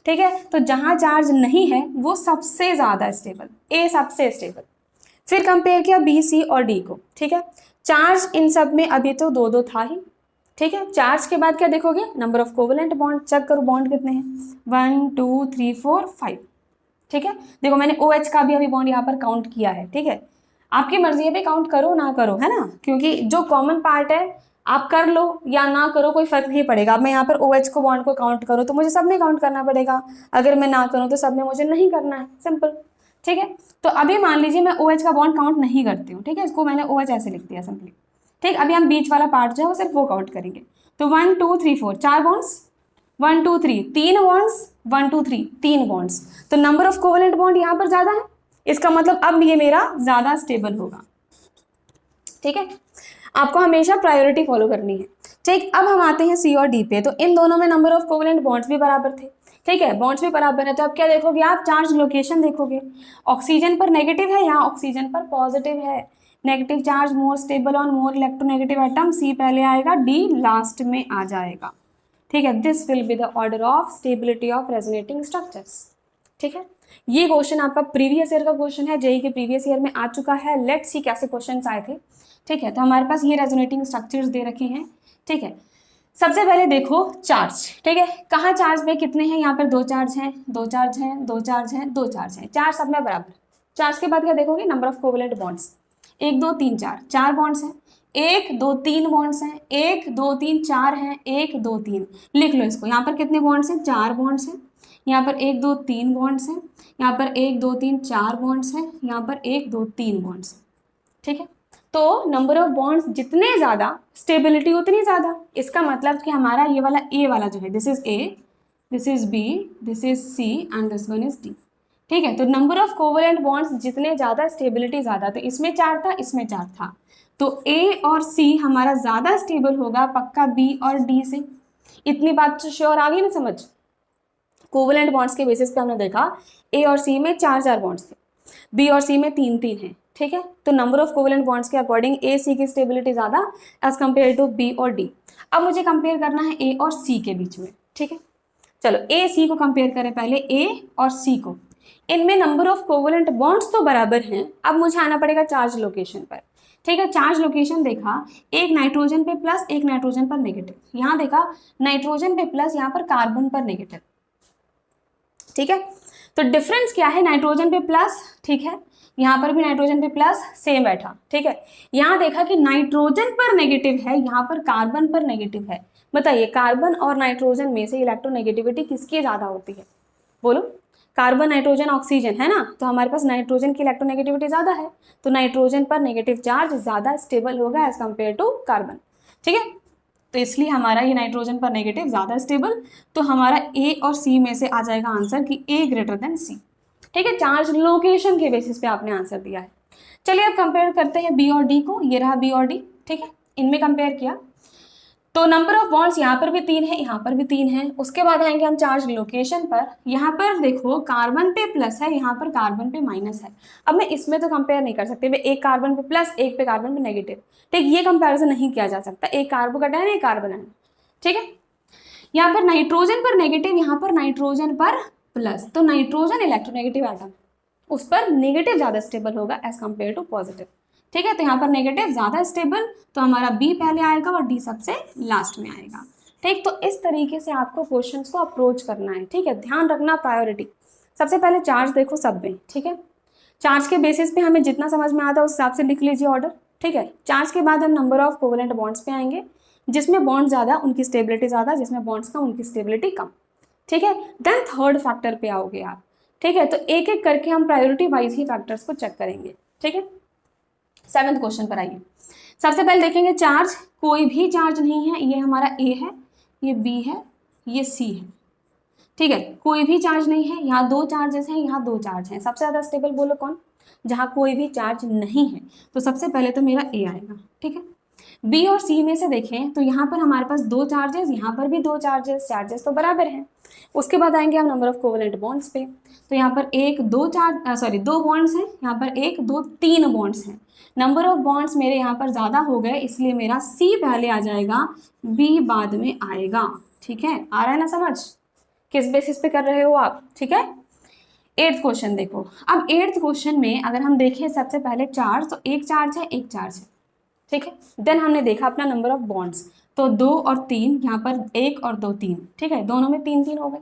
ठीक है, तो जहाँ चार्ज नहीं है वो सबसे ज़्यादा स्टेबल, ए सबसे स्टेबल। फिर कंपेयर किया बी सी और डी को। ठीक है, चार्ज इन सब में अभी तो 2 2 था ही। ठीक है, चार्ज के बाद क्या देखोगे, number of covalent bond, check करो बॉन्ड कितने हैं, 1 2 3 4 5। ठीक है, देखो मैंने OH का भी अभी बॉन्ड यहाँ पर काउंट किया है। ठीक है, आपकी मर्जी है भी काउंट करो ना करो, है ना, क्योंकि जो कॉमन पार्ट है आप कर लो या ना करो कोई फर्क नहीं पड़ेगा। अब मैं यहाँ पर OH को बॉन्ड को काउंट करूँ तो मुझे सब में काउंट करना पड़ेगा, अगर मैं ना करूँ तो सब में मुझे नहीं करना है, सिंपल। ठीक है, तो अभी मान लीजिए मैं OH का बॉन्ड काउंट नहीं करती हूँ। ठीक है, इसको मैंने OH ऐसे लिख दिया सिंपली। ठीक, अभी हम बीच वाला पार्ट जो है वो सिर्फ वो काउंट करेंगे, तो 1 2 3 4 4 बॉन्ड्स, 1 2 3 3 बॉन्ड्स, 1 2 3 3 बॉन्ड्स, तो नंबर ऑफ कोवेलेंट बॉन्ड यहाँ पर ज्यादा है, इसका मतलब अब ये मेरा ज्यादा स्टेबल होगा। ठीक है, आपको हमेशा प्रायोरिटी फॉलो करनी है। ठीक, अब हम आते हैं सी और डी पे, तो इन दोनों में नंबर ऑफ कोवेलेंट बॉन्ड्स भी बराबर थे। ठीक है, बॉन्ड्स भी बराबर है, तो अब क्या देखोगे आप, चार्ज लोकेशन देखोगे, ऑक्सीजन पर नेगेटिव है, यहाँ ऑक्सीजन पर पॉजिटिव है, negative charge more stable on more electronegative atom, C पहले आएगा, डी लास्ट में आ जाएगा। ठीक है, this will be the order of stability of resonating structures. ठीक है, ये क्वेश्चन आपका प्रीवियस ईयर का क्वेश्चन है, जेई के प्रीवियस ईयर में आ चुका है। लेट्स सी कैसे क्वेश्चन आए थे। ठीक है, तो हमारे पास ये रेजोनेटिंग स्ट्रक्चर्स दे रखे हैं। ठीक है, सबसे पहले देखो चार्ज, ठीक है, कहाँ चार्ज में कितने हैं, यहाँ पर दो चार्ज हैं, दो चार्ज हैं, दो चार्ज हैं, दो चार्ज हैं, चार सब में बराबर। चार्ज के बाद क्या देखोगे, नंबर ऑफ कोवेलेंट बॉन्ड्स, एक दो तीन चार, चार बॉन्ड्स हैं, एक दो तीन बॉन्ड्स हैं, एक दो तीन चार हैं, एक दो तीन, लिख लो इसको। यहाँ पर कितने बॉन्ड्स हैं, चार बॉन्ड्स हैं, यहाँ पर एक दो तीन बॉन्ड्स हैं, यहाँ पर एक दो तीन चार बॉन्ड्स हैं, यहाँ पर एक दो तीन बॉन्ड्स हैं, ठीक है। तो नंबर ऑफ बॉन्ड्स जितने ज्यादा स्टेबिलिटी उतनी ज्यादा। इसका मतलब कि हमारा ये वाला ए वाला जो है, this is A, this is B, this is C and this one is D, ठीक है। तो नंबर ऑफ कोवेलेंट बॉन्ड्स जितने ज्यादा स्टेबिलिटी ज्यादा, तो इसमें चार था, इसमें चार था, तो ए और सी हमारा ज्यादा स्टेबल होगा पक्का बी और डी से। इतनी बात तो श्योर आ गई ना समझ। कोवेलेंट बॉन्ड्स के बेसिस पे हमने देखा ए और सी में चार चार बॉन्ड्स थे, बी और सी में तीन तीन है, ठीक है। तो नंबर ऑफ कोवेलेंट बॉन्ड्स के अकॉर्डिंग ए सी की स्टेबिलिटी ज्यादा एज कंपेयर टू बी और डी। अब मुझे कंपेयर करना है ए और सी के बीच में, ठीक है। चलो ए सी को कंपेयर करें पहले, ए और सी को। इनमें नंबर ऑफ कोवेलेंट बॉन्ड्स तो बराबर हैं, अब मुझे आना पड़ेगा चार्ज लोकेशन पर, ठीक है। चार्ज लोकेशन देखा, एक नाइट्रोजन पे प्लस, एक नाइट्रोजन पर नेगेटिव। यहाँ देखा नाइट्रोजन पे प्लस, यहाँ पर कार्बन पर नेगेटिव, ठीक है। तो डिफरेंस क्या है, नाइट्रोजन पे प्लस, ठीक है, यहाँ पर भी नाइट्रोजन पे प्लस सेम बैठा, ठीक है। यहाँ देखा कि नाइट्रोजन पर नेगेटिव है, यहाँ पर कार्बन पर नेगेटिव है। बताइए कार्बन और नाइट्रोजन में से इलेक्ट्रोनेगेटिविटी किसकी ज्यादा होती है, बोलो। कार्बन नाइट्रोजन ऑक्सीजन है ना, तो हमारे पास नाइट्रोजन की इलेक्ट्रोनेगेटिविटी ज्यादा है, तो नाइट्रोजन पर नेगेटिव चार्ज ज्यादा स्टेबल होगा एज कंपेयर टू कार्बन, ठीक है। तो इसलिए हमारा ये नाइट्रोजन पर नेगेटिव ज्यादा स्टेबल, तो हमारा ए और सी में से आ जाएगा आंसर कि ए ग्रेटर देन सी, ठीक है। चार्ज लोकेशन के बेसिस पे आपने आंसर दिया है। चलिए अब कंपेयर करते हैं बी और डी को, ये रहा बी और डी, ठीक है। इनमें कंपेयर किया तो नंबर ऑफ बॉन्ड्स यहाँ पर भी तीन है, यहाँ पर भी तीन है। उसके बाद आएंगे हम चार्ज लोकेशन पर, यहाँ पर देखो कार्बन पे प्लस है, यहाँ पर कार्बन पे माइनस है। अब मैं इसमें तो कंपेयर नहीं कर सकते, एक कार्बन पे प्लस, एक पे कार्बन पे नेगेटिव, ठीक, ये कंपेरिजन नहीं किया जा सकता, एक कार्बोकैटायन एक कार्बन है, ठीक है। यहाँ पर नाइट्रोजन पर नेगेटिव, यहाँ पर नाइट्रोजन पर प्लस, तो नाइट्रोजन इलेक्ट्रोनेगेटिव एटम, उस पर नेगेटिव ज्यादा स्टेबल होगा एज कंपेयर टू पॉजिटिव, ठीक है। तो यहाँ पर नेगेटिव ज्यादा स्टेबल, तो हमारा बी पहले आएगा और डी सबसे लास्ट में आएगा, ठीक। तो इस तरीके से आपको क्वेश्चंस को अप्रोच करना है, ठीक है। ध्यान रखना प्रायोरिटी, सबसे पहले चार्ज देखो सब में, ठीक है। चार्ज के बेसिस पे हमें जितना समझ में आता है उस हिसाब से लिख लीजिए ऑर्डर, ठीक है। चार्ज के बाद हम नंबर ऑफ कोवेलेंट बॉन्ड्स पे आएंगे, जिसमें बॉन्ड ज्यादा उनकी स्टेबिलिटी ज्यादा, जिसमें बॉन्ड्स कम उनकी स्टेबिलिटी कम, ठीक है। देन थर्ड फैक्टर पे आओगे आप, ठीक है। तो एक एक करके हम प्रायोरिटी वाइज ही फैक्टर्स को चेक करेंगे, ठीक है। सेवेंथ क्वेश्चन पर आइए। सबसे पहले देखेंगे चार्ज, कोई भी चार्ज नहीं है, ये हमारा ए है, ये बी है, ये सी है, ठीक है। कोई भी चार्ज नहीं है, यहाँ दो चार्जेस हैं, यहाँ दो चार्ज हैं। सबसे ज्यादा स्टेबल बोलो कौन, जहाँ कोई भी चार्ज नहीं है, तो सबसे पहले तो मेरा ए आएगा, ठीक है। बी और सी में से देखें तो यहाँ पर हमारे पास दो चार्जेस, यहाँ पर भी दो चार्जेस, चार्जेस तो बराबर हैं। उसके बाद आएंगे हम नंबर ऑफ कोवेलेंट बॉन्ड्स पे, तो यहाँ पर एक दो दो बॉन्ड्स हैं, यहाँ पर एक दो तीन बॉन्ड्स हैं। नंबर ऑफ बॉन्ड्स मेरे यहाँ पर ज़्यादा हो गए, इसलिए मेरा सी पहले आ जाएगा, बी बाद में आएगा, ठीक है। आ रहा है ना समझ, किस बेसिस पे कर रहे हो आप, ठीक है। एट्थ क्वेश्चन देखो। अब एट्थ क्वेश्चन में अगर हम देखें सबसे पहले चार्ज, तो एक चार्ज है, एक चार्ज है, ठीक है। देन हमने देखा अपना नंबर ऑफ बॉन्ड्स, तो दो और तीन, यहाँ पर एक और दो तीन, ठीक है, दोनों में तीन तीन हो गए,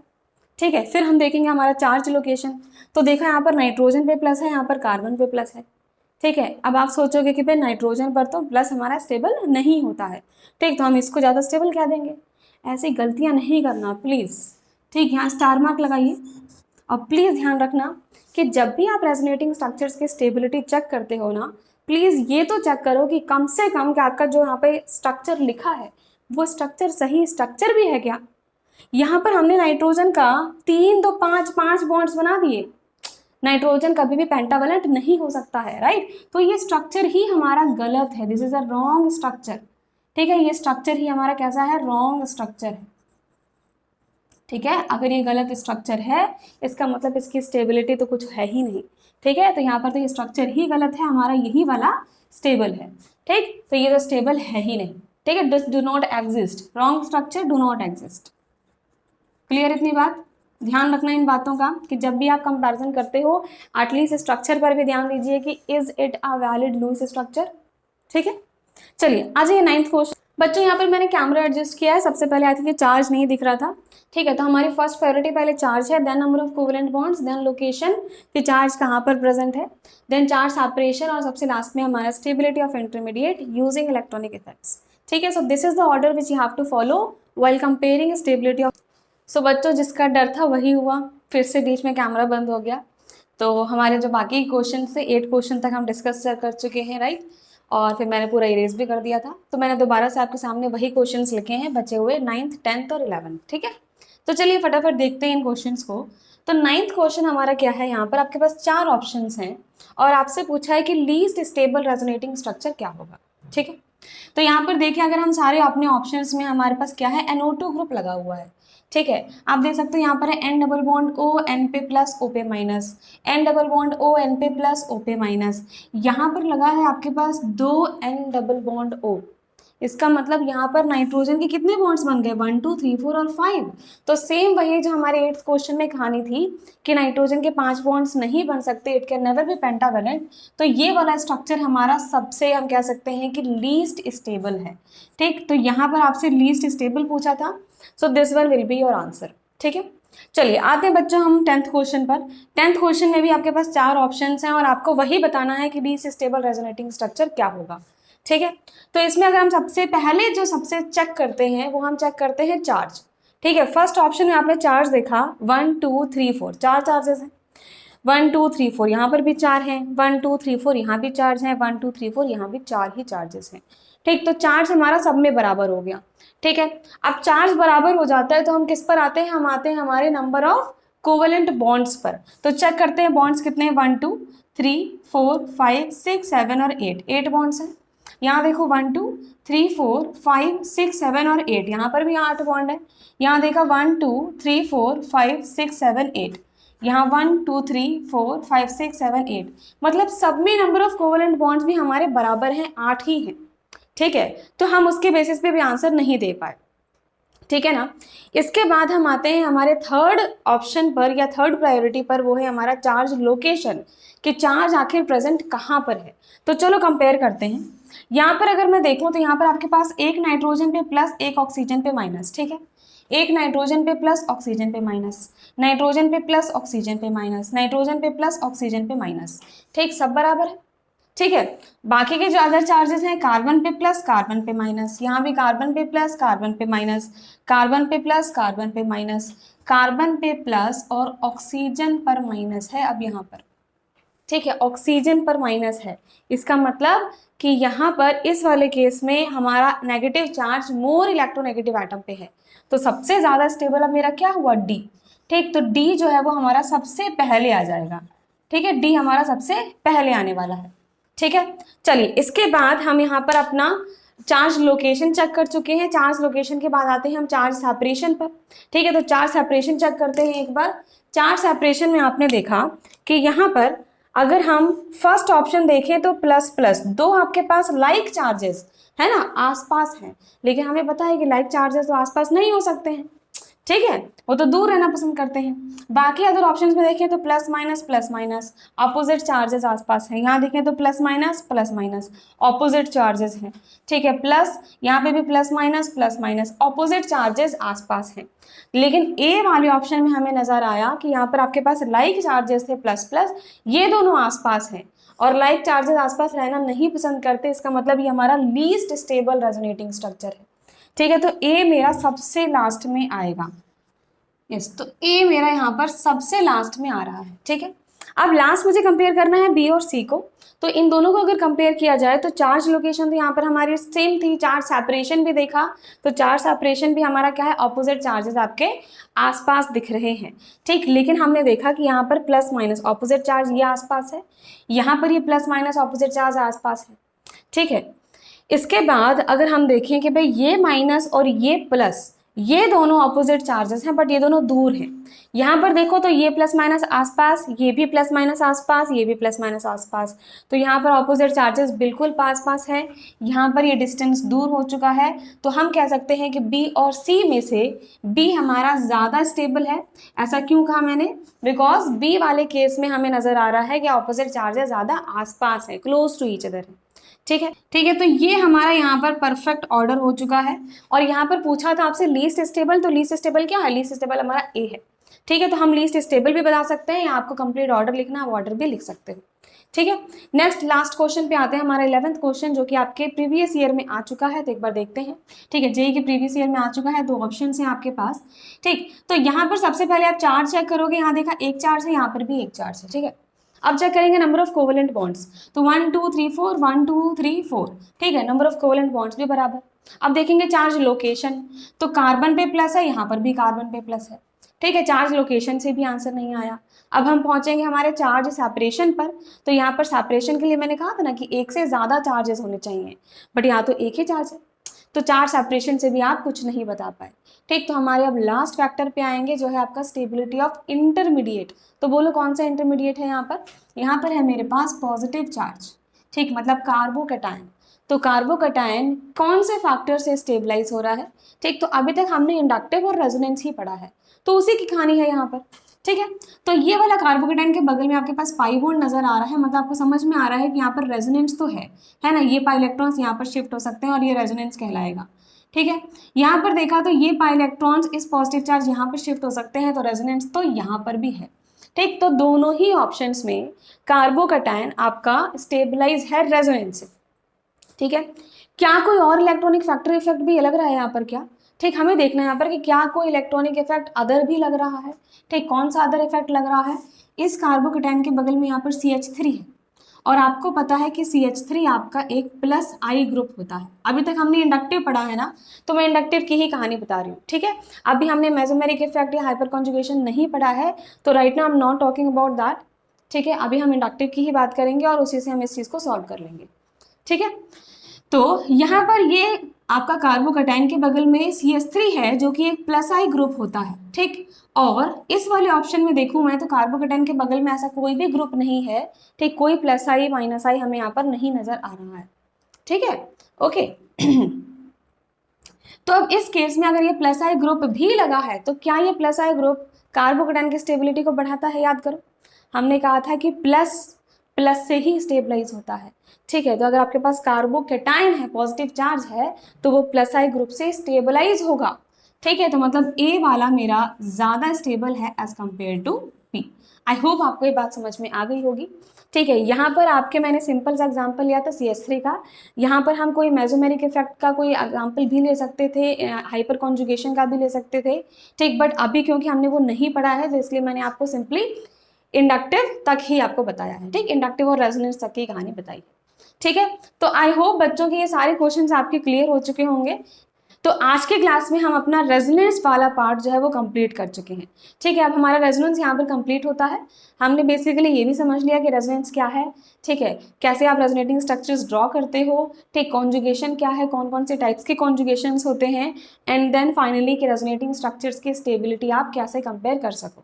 ठीक है। फिर हम देखेंगे हमारा चार्ज लोकेशन, तो देखा यहाँ पर नाइट्रोजन पे प्लस है, यहाँ पर कार्बन पे प्लस है, ठीक है। अब आप सोचोगे कि भाई नाइट्रोजन पर तो प्लस हमारा स्टेबल नहीं होता है, ठीक, तो हम इसको ज़्यादा स्टेबल क्या देंगे। ऐसी गलतियाँ नहीं करना प्लीज़, ठीक। यहाँ स्टार मार्क लगाइए और प्लीज़ ध्यान रखना कि जब भी आप रेजोनेटिंग स्ट्रक्चर्स की स्टेबिलिटी चेक करते हो ना, प्लीज़ ये तो चेक करो कि कम से कम कि आपका जो यहाँ पे स्ट्रक्चर लिखा है वो स्ट्रक्चर सही स्ट्रक्चर भी है क्या। यहाँ पर हमने नाइट्रोजन का तीन दो पाँच पाँच बॉन्ड्स बना दिए, नाइट्रोजन कभी भी पेंटावलेंट नहीं हो सकता है, राइट। तो ये स्ट्रक्चर ही हमारा गलत है, this is a wrong structure, ठीक है। ये स्ट्रक्चर ही हमारा कैसा है, रॉन्ग स्ट्रक्चर है, ठीक है। अगर ये गलत स्ट्रक्चर है इसका मतलब इसकी स्टेबिलिटी तो कुछ है ही नहीं, ठीक है। तो यहाँ पर तो ये स्ट्रक्चर ही गलत है, हमारा यही वाला स्टेबल है, ठीक। तो ये तो स्टेबल है ही नहीं, ठीक है। Do not exist, wrong structure do not exist. Clear इतनी बात, ध्यान रखना इन बातों का कि जब भी आप कंपैरिजन करते हो एटलीस्ट स्ट्रक्चर पर भी ध्यान दीजिए कि is it a valid Lewis structure, ठीक है। चलिए आ जाइए नाइन्थ क्वेश्चन। बच्चों यहाँ पर मैंने कैमरा एडजस्ट किया है। सबसे पहले आई थी कि चार्ज नहीं दिख रहा था, ठीक है। तो हमारी फर्स्ट प्रायोरिटी पहले चार्ज है, then number of covalent bonds, then location कि चार्ज कहाँ पर प्रेजेंट है, देन चार्ज सेपरेशन, और सबसे लास्ट में हमारा stability of intermediate using electronic effects, ठीक है। So this is the order which you have to follow while comparing stability of. So बच्चों जिसका डर था वही हुआ, फिर से बीच में कैमरा बंद हो गया। तो हमारे जो बाकी क्वेश्चन थे 8 क्वेश्चन तक हम डिस्कस कर चुके हैं, राइट। और फिर मैंने पूरा इरेज भी कर दिया था, तो मैंने दोबारा से आपके सामने वही क्वेश्चंस लिखे हैं बचे हुए 9th 10th और 11th, ठीक है। तो चलिए फटाफट देखते हैं इन क्वेश्चंस को। तो 9th क्वेश्चन हमारा क्या है, यहाँ पर आपके पास 4 ऑप्शंस हैं और आपसे पूछा है कि लीस्ट स्टेबल रेजोनेटिंग स्ट्रक्चर क्या होगा, ठीक है। तो यहाँ पर देखिए, अगर हम सारे अपने ऑप्शंस में हमारे पास क्या है, NO2 ग्रुप लगा हुआ है, ठीक है। आप देख सकते हो यहाँ पर है N double bond O N पे प्लस O पे minus, N double bond O N पे प्लस O पे माइनस। यहाँ पर लगा है आपके पास 2 N डबल बॉन्ड O। इसका मतलब यहाँ पर नाइट्रोजन के कितने बॉन्ड्स बन गए, 1 2 3 4 और 5। तो सेम वही जो हमारे 8th क्वेश्चन में कहानी थी कि नाइट्रोजन के 5 बॉन्ड्स नहीं बन सकते, it can never be pentavalent. तो ये वाला स्ट्रक्चर हमारा सबसे हम कह सकते हैं कि लीस्ट स्टेबल है, ठीक। तो यहाँ पर आपसे लीस्ट स्टेबल पूछा था, so this one will be your answer, ठीक है। चलिए आते हैं बच्चों हम 10th क्वेश्चन पर। 10th क्वेश्चन में भी आपके पास 4 ऑप्शंस हैं और आपको वही बताना है कि लीस्ट स्टेबल रेजोनेटिंग स्ट्रक्चर क्या होगा, ठीक है। तो इसमें अगर हम सबसे पहले जो सबसे चेक करते हैं वो हम चेक करते हैं चार्ज, ठीक है। फर्स्ट ऑप्शन में आपने चार्ज देखा 1 2 3 4, 4 चार्जेस हैं, 1 2 3 4 यहाँ पर भी 4 हैं, 1 2 3 4 यहाँ भी चार्ज हैं, 1 2 3 4 यहाँ भी 4 ही चार्जेस हैं, ठीक। तो चार्ज हमारा सब में बराबर हो गया, ठीक है। अब चार्ज बराबर हो जाता है तो हम किस पर आते हैं, हम आते हैं हमारे नंबर ऑफ कोवेलेंट बॉन्ड्स पर। तो चेक करते हैं बॉन्ड्स कितने हैं, 1 2 3 4 5 6 7 और 8 बॉन्ड्स हैं। यहाँ देखो 1 2 3 4 5 6 7 और 8, यहाँ पर भी 8 बॉन्ड है। यहाँ देखा 1 2 3 4 5 6 7 8, यहाँ 1 2 3 4 5 6 7 8, मतलब सब में नंबर ऑफ कोवेलेंट बॉन्ड्स भी हमारे बराबर हैं, 8 ही हैं, ठीक है। तो हम उसके बेसिस पे भी आंसर नहीं दे पाए, ठीक है ना। इसके बाद हम आते हैं हमारे थर्ड ऑप्शन पर या थर्ड प्रायोरिटी पर, वो है हमारा चार्ज लोकेशन, कि चार्ज आखिर प्रेजेंट कहाँ पर है। तो चलो कंपेयर करते हैं। यहाँ पर अगर मैं देखूँ तो यहाँ पर आपके पास एक नाइट्रोजन पे प्लस एक ऑक्सीजन पे माइनस, ठीक है। एक नाइट्रोजन पे प्लस ऑक्सीजन पे माइनस, नाइट्रोजन पे प्लस ऑक्सीजन पे माइनस, नाइट्रोजन पे प्लस ऑक्सीजन पे माइनस, ठीक, सब बराबर है, ठीक है। बाकी के जो अदर चार्जेस हैं, कार्बन पे प्लस कार्बन पे माइनस, यहाँ भी कार्बन पे प्लस कार्बन पे माइनस, कार्बन पे प्लस कार्बन पे माइनस, कार्बन पे प्लस और ऑक्सीजन पर माइनस है अब यहाँ पर, ठीक है। ऑक्सीजन पर माइनस है, इसका मतलब कि यहाँ पर इस वाले केस में हमारा नेगेटिव चार्ज मोर इलेक्ट्रोनेगेटिव एटम पे है। तो सबसे ज़्यादा स्टेबल अब मेरा क्या हुआ, डी, ठीक। तो डी जो है वो हमारा सबसे पहले आ जाएगा, ठीक है। डी हमारा सबसे पहले आने वाला है, ठीक है। चलिए इसके बाद हम यहाँ पर अपना चार्ज लोकेशन चेक कर चुके हैं। चार्ज लोकेशन के बाद आते हैं हम चार्ज सेपरेशन पर, ठीक है। तो चार्ज सेपरेशन चेक करते हैं एक बार। चार्ज सेपरेशन में आपने देखा कि यहाँ पर अगर हम फर्स्ट ऑप्शन देखें तो प्लस प्लस, दो आपके पास लाइक चार्जेस है ना आसपास हैं, लेकिन हमें पता है कि लाइक चार्जेस तो आसपास नहीं हो सकते हैं, ठीक है, वो तो दूर रहना पसंद करते हैं। बाकी अगर ऑप्शंस में देखें तो प्लस माइनस ऑपोजिट चार्जेस आसपास हैं। यहाँ देखें तो प्लस माइनस ऑपोजिट चार्जेस हैं, ठीक है। प्लस यहाँ पे भी प्लस माइनस ऑपोजिट चार्जेस आसपास हैं। लेकिन ए वाले ऑप्शन में हमें नजर आया कि यहाँ पर आपके पास लाइक चार्जेस थे प्लस प्लस, ये दोनों आसपास हैं और लाइक चार्जेस आसपास रहना नहीं पसंद करते। इसका मतलब ये हमारा लीस्ट स्टेबल रेजोनेटिंग स्ट्रक्चर है, ठीक है। तो ए मेरा सबसे लास्ट में आएगा, यस। तो ए मेरा यहाँ पर सबसे लास्ट में आ रहा है, ठीक है। अब लास्ट मुझे कंपेयर करना है बी और सी को। तो इन दोनों को अगर कंपेयर किया जाए तो चार्ज लोकेशन तो यहाँ पर हमारी सेम थी, चार्ज सेपरेशन भी देखा तो चार्ज सेपरेशन भी हमारा क्या है, ऑपोजिट चार्जेस आपके आसपास दिख रहे हैं, ठीक। लेकिन हमने देखा कि यहाँ पर प्लस माइनस ऑपोजिट चार्ज ये आसपास है, यहाँ पर ये प्लस माइनस ऑपोजिट चार्ज आसपास है, ठीक है। इसके बाद अगर हम देखें कि भाई ये माइनस और ये प्लस, ये दोनों ऑपोजिट चार्जेस हैं बट ये दोनों दूर हैं। यहाँ पर देखो तो ये प्लस माइनस आसपास, ये भी प्लस माइनस आसपास, ये भी प्लस माइनस आसपास, तो यहाँ पर ऑपोजिट चार्जेस बिल्कुल पास पास है। यहाँ पर ये डिस्टेंस दूर हो चुका है, तो हम कह सकते हैं कि बी और सी में से बी हमारा ज़्यादा स्टेबल है। ऐसा क्यों कहा मैंने, बिकॉज बी वाले केस में हमें नज़र आ रहा है कि ऑपोजिट चार्जेस ज़्यादा आसपास है, क्लोज टू ईच अदर है, ठीक है, तो ये हमारा यहाँ पर परफेक्ट ऑर्डर हो चुका है। और यहाँ पर पूछा था आपसे लीस्ट स्टेबल, तो लीस्ट स्टेबल क्या है, लीस्ट स्टेबल हमारा ए है। ठीक है, तो हम लीस्ट स्टेबल भी बता सकते हैं या आपको कंप्लीट ऑर्डर लिखना है, ऑर्डर भी लिख सकते हो। ठीक है, नेक्स्ट लास्ट क्वेश्चन पे आते हैं, हमारा 11th क्वेश्चन जो कि आपके प्रीवियस ईयर में आ चुका है, तो एक बार देखते हैं। ठीक है, जेई के प्रीवियस ईयर में आ चुका है, 2 ऑप्शन है आपके पास। ठीक, तो यहाँ पर सबसे पहले आप चार्ज चेक करोगे, यहाँ देखा एक चार्ज है, यहाँ पर भी एक चार्ज है। ठीक है, अब चेक करेंगे नंबर ऑफ कोवेलेंट बॉन्ड्स, तो 1 2 3 4 1 2 3 4। ठीक है, नंबर ऑफ कोवेलेंट बॉन्ड्स भी बराबर। अब देखेंगे चार्ज लोकेशन, तो कार्बन पे प्लस है, यहाँ पर भी कार्बन पे प्लस है। ठीक है, चार्ज लोकेशन से भी आंसर नहीं आया। अब हम पहुंचेंगे हमारे चार्ज सेपरेशन पर, तो यहाँ पर सेपरेशन के लिए मैंने कहा था ना कि एक से ज्यादा चार्जेस होने चाहिए, बट यहाँ तो एक ही चार्ज है, तो चार्ज सेपरेशन से भी आप कुछ नहीं बता पाए। ठीक, तो हमारे अब लास्ट फैक्टर पे आएंगे जो है आपका स्टेबिलिटी ऑफ इंटरमीडिएट। तो बोलो कौन सा इंटरमीडिएट है यहाँ पर है मेरे पास पॉजिटिव चार्ज। ठीक, मतलब कार्बोकैटायन। तो कार्बोकैटायन कौन से फैक्टर से स्टेबलाइज हो रहा है। ठीक, तो अभी तक हमने इंडक्टिव और रेजोनेंस ही पढ़ा है, तो उसी की कहानी है यहाँ पर। ठीक है, तो ये वाला कार्बोकैटायन के बगल में आपके पास पाई बॉन्ड नजर आ रहा है, मतलब आपको समझ में आ रहा है कि यहाँ पर रेजोनेंस तो है ना, ये पाई इलेक्ट्रॉन्स यहाँ पर शिफ्ट हो सकते हैं और ये रेजोनेंस कहलाएगा। ठीक है, यहाँ पर देखा तो ये पाई इलेक्ट्रॉन्स इस पॉजिटिव चार्ज यहाँ पर शिफ्ट हो सकते हैं, तो रेजोनेंस तो यहाँ पर भी है। ठीक, तो दोनों ही ऑप्शंस में कार्बोकैटायन आपका स्टेबलाइज है रेजोनेंस से। ठीक है, क्या कोई और इलेक्ट्रॉनिक फैक्टर इफेक्ट भी लग रहा है यहाँ पर क्या। ठीक, हमें देखना है यहाँ पर कि क्या कोई इलेक्ट्रॉनिक इफेक्ट अदर भी लग रहा है। ठीक, कौन सा अदर इफेक्ट लग रहा है, इस कार्बोकैटायन के बगल में यहाँ पर CH3 है, और आपको पता है कि CH3 आपका एक प्लस आई ग्रुप होता है। अभी तक हमने इंडक्टिव पढ़ा है ना, तो मैं इंडक्टिव की ही कहानी बता रही हूँ। ठीक है, अभी हमने मेसोमेरिक इफेक्ट या हाइपर कॉन्जुगेशन नहीं पढ़ा है, तो right now I am not talking about that. ठीक है, अभी हम इंडक्टिव की ही बात करेंगे और उसी से हम इस चीज़ को सॉल्व कर लेंगे। ठीक है, तो यहाँ पर ये आपका कार्बोकैटायन के बगल में CH3 है जो कि एक प्लस आई ग्रुप होता है। ठीक, और इस वाले ऑप्शन में देखूं मैं तो कार्बोकैटायन के बगल में ऐसा कोई भी ग्रुप नहीं है। ठीक, कोई प्लस आई माइनस आई हमें यहाँ पर नहीं नजर आ रहा है। ठीक है, ओके। तो अब इस केस में अगर ये प्लस आई ग्रुप भी लगा है, तो क्या ये प्लस आई ग्रुप कार्बोकैटायन की स्टेबिलिटी को बढ़ाता है। याद करो, हमने कहा था कि प्लस प्लस से ही स्टेबलाइज होता है। ठीक है, तो अगर आपके पास कार्बोकैटायन है, पॉजिटिव चार्ज है, तो वो प्लस आई ग्रुप से स्टेबलाइज होगा। ठीक है, तो मतलब ए वाला मेरा ज्यादा स्टेबल है as compare to B. I hope आपको ये बात समझ में आ गई होगी। ठीक है, यहाँ पर आपके मैंने सिंपल सा एग्जांपल लिया था CH3 का, यहाँ पर हम कोई मेसोमेरिक इफेक्ट का कोई एग्जांपल भी ले सकते थे, हाइपर कॉन्जुगेशन का भी ले सकते थे। ठीक, बट अभी क्योंकि हमने वो नहीं पढ़ा है, तो इसलिए मैंने आपको सिंपली इंडक्टिव तक ही आपको बताया है। ठीक, इंडक्टिव और रेजोनेंस तक की कहानी बताई है। ठीक है, तो आई होप बच्चों के ये सारे क्वेश्चंस आपके क्लियर हो चुके होंगे। तो आज के क्लास में हम अपना रेजोनेंस वाला पार्ट जो है वो कंप्लीट कर चुके हैं। ठीक है, अब हमारा रेजोनेंस यहाँ पर कंप्लीट होता है। हमने बेसिकली ये भी समझ लिया कि रेजोनेंस क्या है। ठीक है, कैसे आप रेजोनेटिंग स्ट्रक्चर्स ड्रॉ करते हो। ठीक, कॉन्जुगेशन क्या है, कौन कौन से टाइप्स के कॉन्जुगेशंस होते हैं, एंड देन फाइनली कि रेजोनेटिंग स्ट्रक्चर्स की स्टेबिलिटी आप कैसे कंपेयर कर सको।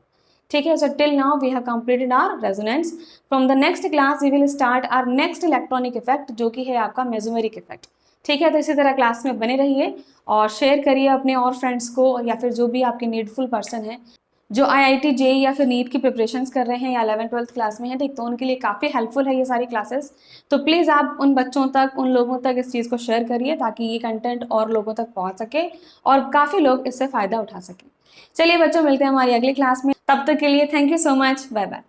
ठीक है, so till now we have completed our resonance. From the next class we will start our next electronic effect जो कि है आपका मेसोमेरिक इफेक्ट। ठीक है, तो इसी तरह क्लास में बने रहिए और शेयर करिए अपने और फ्रेंड्स को, या फिर जो भी आपके नीडफुल पर्सन है जो IIT JEE या फिर नीट की प्रिपरेशंस कर रहे हैं या 11th-12th क्लास में है। ठीक, तो उनके लिए काफ़ी हेल्पफुल है ये सारी क्लासेस। तो प्लीज़ आप उन बच्चों तक, उन लोगों तक इस चीज़ को शेयर करिए ताकि ये कंटेंट और लोगों तक पहुंच सके और काफ़ी लोग इससे फ़ायदा उठा सकें। चलिए बच्चों, मिलते हैं हमारी अगली क्लास में। तब तक के लिए thank you so much, bye bye.